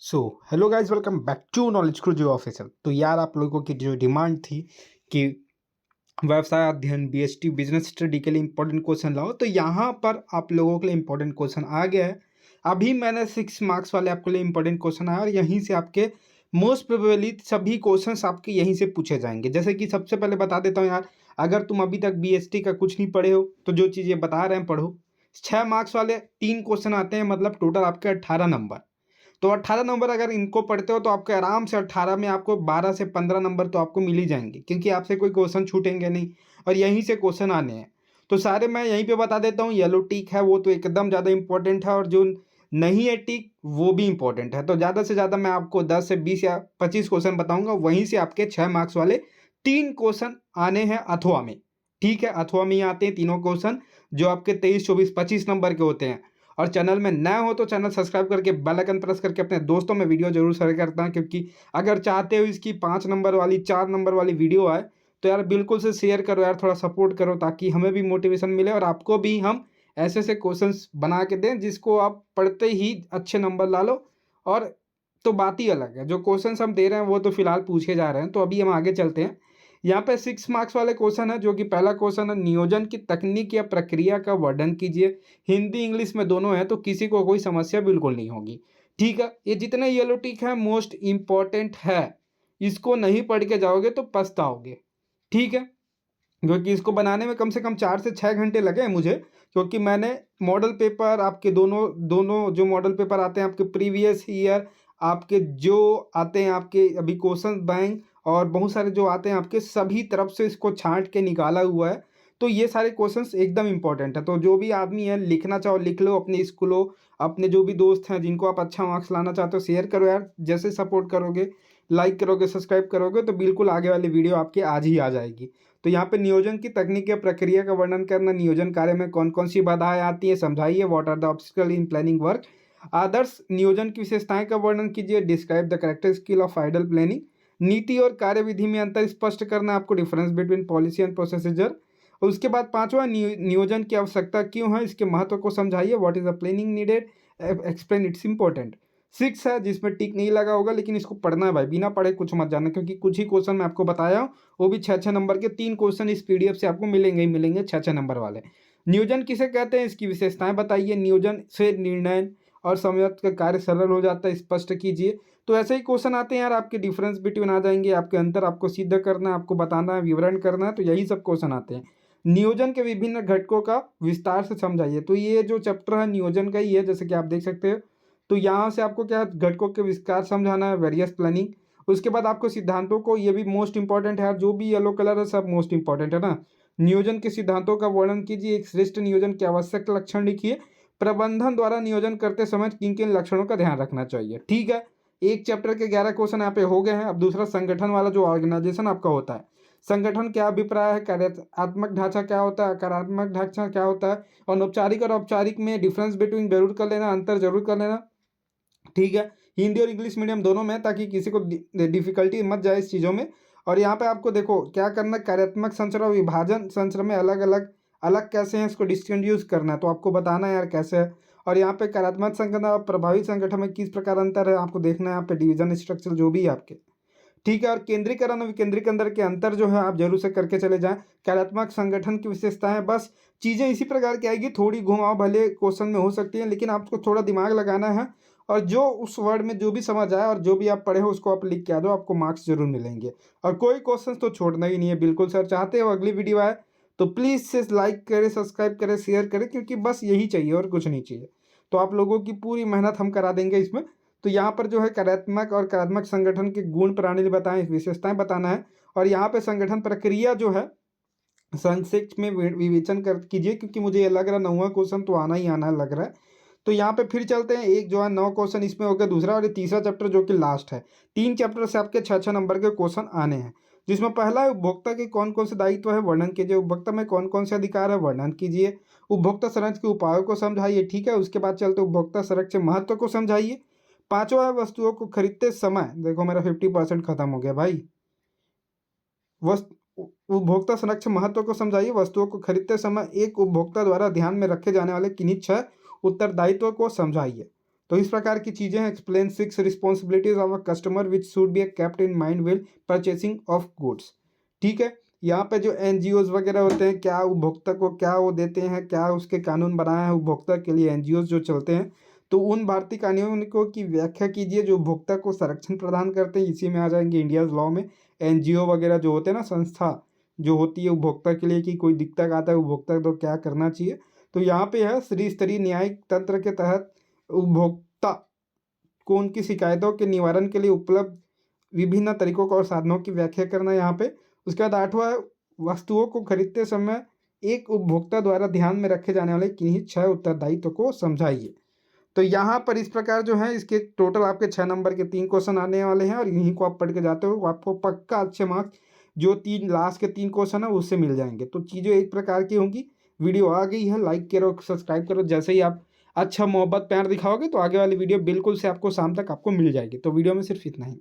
So hello guys, welcome back to knowledge cruise official. तो यार, आप लोगों की जो डिमांड थी कि व्यवसाय अध्ययन बीएसटी बिजनेस स्टडी के लिए इंपॉर्टेंट क्वेश्चन लाओ, तो यहाँ पर आप लोगों के लिए इंपॉर्टेंट क्वेश्चन आ गया है। अभी मैंने 6 मार्क्स वाले आपके लिए इंपॉर्टेंट क्वेश्चन आया और यहीं से आपके मोस्ट प्रोबेबली सभी क्वेश्चंस आपके यहीं से पूछे जाएंगे। जैसे कि सबसे पहले बता देता हूँ यार, अगर तुम अभी तक बीएसटी का कुछ नहीं पढ़े हो तो जो चीज़ें बता रहे हैं पढ़ो। 6 मार्क्स वाले 3 क्वेश्चन आते हैं, मतलब टोटल आपके 18 नंबर। तो 18 नंबर अगर इनको पढ़ते हो तो आपके आराम से 18 में आपको 12 से 15 नंबर तो आपको मिल ही जाएंगे, क्योंकि आपसे कोई क्वेश्चन छूटेंगे नहीं और यहीं से क्वेश्चन आने हैं। तो सारे मैं यहीं पे बता देता हूँ। येलो टिक है वो तो एकदम ज़्यादा इंपॉर्टेंट है, और जो नहीं है टिक वो भी इंपॉर्टेंट है। तो ज़्यादा से ज़्यादा मैं आपको 10 से 20 या 25 क्वेश्चन बताऊंगा, वहीं से आपके 6 मार्क्स वाले 3 क्वेश्चन आने हैं अथवा में। ठीक है, अथवा में ही आते हैं तीनों क्वेश्चन, जो आपके 23, 24, 25 नंबर के होते हैं। और चैनल में नए हो तो चैनल सब्सक्राइब करके बेल आइकन प्रेस करके अपने दोस्तों में वीडियो जरूर शेयर करता है, क्योंकि अगर चाहते हो इसकी 5 नंबर वाली 4 नंबर वाली वीडियो आए तो यार बिल्कुल से शेयर करो यार, थोड़ा सपोर्ट करो ताकि हमें भी मोटिवेशन मिले और आपको भी हम ऐसे ऐसे क्वेश्चंस बना के दें जिसको आप पढ़ते ही अच्छे नंबर ला लो। और तो बात ही अलग है, जो क्वेश्चंस हम दे रहे हैं वो तो फिलहाल पूछे जा रहे हैं। तो अभी हम आगे चलते हैं। यहाँ पे 6 मार्क्स वाले क्वेश्चन है, जो कि पहला क्वेश्चन है, नियोजन की तकनीक या प्रक्रिया का वर्णन कीजिए। हिंदी इंग्लिश में दोनों है, तो किसी को कोई समस्या बिल्कुल नहीं होगी। ठीक है, ये जितने येलो टिक है मोस्ट इंपॉर्टेंट है, इसको नहीं पढ़ के जाओगे तो पछताओगे। ठीक है, क्योंकि इसको बनाने में कम से कम 4 से 6 घंटे लगे हैं मुझे, क्योंकि मैंने मॉडल पेपर आपके दोनों दोनों जो मॉडल पेपर आते हैं आपके प्रीवियस ईयर, आपके जो आते हैं आपके अभी क्वेश्चन बैंक, और बहुत सारे जो आते हैं आपके सभी तरफ से इसको छांट के निकाला हुआ है। तो ये सारे क्वेश्चंस एकदम इंपॉर्टेंट है। तो जो भी आदमी है लिखना चाहो लिख लो, अपने स्कूलों अपने जो भी दोस्त हैं जिनको आप अच्छा मार्क्स लाना चाहते हो शेयर करो यार। जैसे सपोर्ट करोगे, लाइक करोगे, सब्सक्राइब करोगे तो बिल्कुल आगे वाली वीडियो आपके आज ही आ जाएगी। तो यहाँ पे नियोजन की तकनीक या प्रक्रिया का वर्णन करना, नियोजन कार्य में कौन कौन सी बाधाएं आती है समझाइए। What are the obstacle in planning work. आदर्श नियोजन की विशेषताएं का वर्णन कीजिए। Describe the character skill of ideal planning. नीति और कार्यविधि में अंतर स्पष्ट करना, आपको difference between policy and procedure. और उसके बाद पांचवा, नियोजन की आवश्यकता क्यों है, इसके महत्व को समझाइए। What is the planning needed, explain it's important. 6 है जिसमें टिक नहीं लगा होगा, लेकिन इसको पढ़ना है भाई, बिना पढ़े कुछ मत जाना, क्योंकि कुछ ही क्वेश्चन मैं आपको बताया हूँ, वो भी 6-6 नंबर के। 3 क्वेश्चन इस पीडीएफ से आपको मिलेंगे ही मिलेंगे, 6-6 नंबर वाले। नियोजन किसे कहते हैं, इसकी विशेषताएं बताइए। नियोजन से निर्णय और संयंत्र का कार्य सरल हो जाता है, स्पष्ट कीजिए। तो ऐसे ही क्वेश्चन आते हैं यार आपके, डिफरेंस बिटवीन आ जाएंगे, आपके अंतर आपको सिद्ध करना है, आपको बताना है, विवरण करना है। तो यही सब क्वेश्चन आते हैं। नियोजन के विभिन्न घटकों का विस्तार से समझाइए। तो ये जो चैप्टर है नियोजन का ही है, जैसे कि आप देख सकते हो। तो यहाँ से आपको क्या घटकों के विस्तार समझाना है, वेरियस प्लानिंग। उसके बाद आपको सिद्धांतों को, ये भी मोस्ट इंपॉर्टेंट है, जो भी येलो कलर है सब मोस्ट इंपॉर्टेंट है ना। नियोजन के सिद्धांतों का वर्णन कीजिए। एक श्रेष्ठ नियोजन के आवश्यक लक्षण लिखिए। प्रबंधन द्वारा नियोजन करते समय किन किन लक्षणों का ध्यान रखना चाहिए। ठीक है, एक चैप्टर के 11 क्वेश्चन यहाँ पे हो गए हैं। अब दूसरा संगठन वाला जो ऑर्गेनाइजेशन आपका होता है, संगठन क्या अभिप्राय है, कार्यात्मक ढांचा क्या होता है, कार्यात्मक ढांचा क्या होता है, अनौपचारिक और औपचारिक में डिफरेंस बिटवीन जरूर कर लेना, अंतर जरूर कर लेना। ठीक है, हिंदी और इंग्लिश मीडियम दोनों में, ताकि किसी को डिफिकल्टी मत जाए इस चीज़ों में। और यहाँ पे आपको देखो क्या करना है, कार्यात्मक संरचना और विभाजन संरचना में अलग अलग अलग कैसे हैं, इसको डिस्टिंग्विश करना है, तो आपको बताना है यार कैसे है। और यहाँ पे कार्यात्मक संगठन और प्रभावी संगठन में किस प्रकार अंतर है आपको देखना है, यहाँ पे डिवीजन स्ट्रक्चर जो भी है आपके। ठीक है, और केंद्रीकरण और विकेंद्रीकरण के अंतर जो है आप जरूर से करके चले जाएं। कार्यात्मक संगठन की विशेषताएं, बस चीज़ें इसी प्रकार की आएगी, थोड़ी घुमाव भले क्वेश्चन में हो सकती है, लेकिन आपको थोड़ा दिमाग लगाना है। और जो उस वर्ड में जो भी समझ आए और जो भी आप पढ़े हो उसको आप लिख के आ दो, आपको मार्क्स जरूर मिलेंगे। और कोई क्वेश्चन तो छोड़ना ही नहीं है बिल्कुल। सर चाहते हो अगली वीडियो आए तो प्लीज़ से लाइक करें, सब्सक्राइब करें, शेयर करें, क्योंकि बस यही चाहिए और कुछ नहीं चाहिए। तो आप लोगों की पूरी मेहनत हम करा देंगे इसमें। तो यहाँ पर जो है कार्यात्मक और कार्यात्मक संगठन के गुण प्रणाली बताएं, विशेषताएं बताना है। और यहाँ पे संगठन प्रक्रिया जो है संक्षिप्त में विवेचन कर कीजिए, क्योंकि मुझे ये लग रहा है 9वां क्वेश्चन तो आना ही आना लग रहा है। तो यहाँ पे फिर चलते हैं, एक जो है 9 क्वेश्चन इसमें हो गया, दूसरा और ये तीसरा चैप्टर जो कि लास्ट है। 3 चैप्टर से आपके 6-6 नंबर के क्वेश्चन आने हैं, जिसमें पहला है उपभोक्ता के कौन कौन से दायित्व है, वर्णन कीजिए। उपभोक्ता में कौन कौन से अधिकार है, वर्णन कीजिए। उपभोक्ता संरक्षण के उपायों को समझाइए। ठीक है, उसके बाद चलते उपभोक्ता संरक्षण महत्व को समझाइए। पांचवा है वस्तुओं को खरीदते समय, देखो मेरा 50% खत्म हो गया भाई। उपभोक्ता संरक्षण महत्व को समझाइए। वस्तुओं को खरीदते समय एक उपभोक्ता द्वारा ध्यान में रखे जाने वाले किन्हीं 6 उत्तरदायित्व को समझाइए। तो इस प्रकार की चीज़ें हैं। Explain 6 responsibilities of a customer which should be kept in mind will purchasing of goods. ठीक है, यहाँ पे जो एनजीओज वगैरह होते हैं, क्या उपभोक्ता को क्या वो देते हैं, क्या उसके कानून बनाए हैं उपभोक्ता के लिए, एनजीओज जो चलते हैं, तो उन भारतीय कानूनों की व्याख्या कीजिए जो उपभोक्ता को संरक्षण प्रदान करते हैं। इसी में आ जाएंगे इंडियाज लॉ में एनजीओ वगैरह जो होते हैं ना, संस्था जो होती है उपभोक्ता के लिए, कि कोई दिक्कत आता है उपभोक्ता तो क्या करना चाहिए। तो यहाँ पे है त्रिस्तरीय न्यायिक तंत्र के तहत उपभोक्ता को उनकी शिकायतों के निवारण के लिए उपलब्ध विभिन्न तरीकों और साधनों की व्याख्या करना यहाँ पे। उसके बाद 8वां है, वस्तुओं को खरीदते समय एक उपभोक्ता द्वारा ध्यान में रखे जाने वाले किन्हीं 6 उत्तरदायित्व को समझाइए। तो यहाँ पर इस प्रकार जो है इसके टोटल आपके 6 नंबर के 3 क्वेश्चन आने वाले हैं, और यहीं को आप पढ़ के जाते हो आपको पक्का अच्छे मार्क्स जो 3 लास्ट के 3 क्वेश्चन है उससे मिल जाएंगे। तो चीज़ें एक प्रकार की होंगी। वीडियो आ गई है, लाइक करो, सब्सक्राइब करो। जैसे ही आप अच्छा मोहब्बत प्यार दिखाओगे तो आगे वाली वीडियो बिल्कुल से आपको शाम तक आपको मिल जाएगी। तो वीडियो में सिर्फ इतना ही।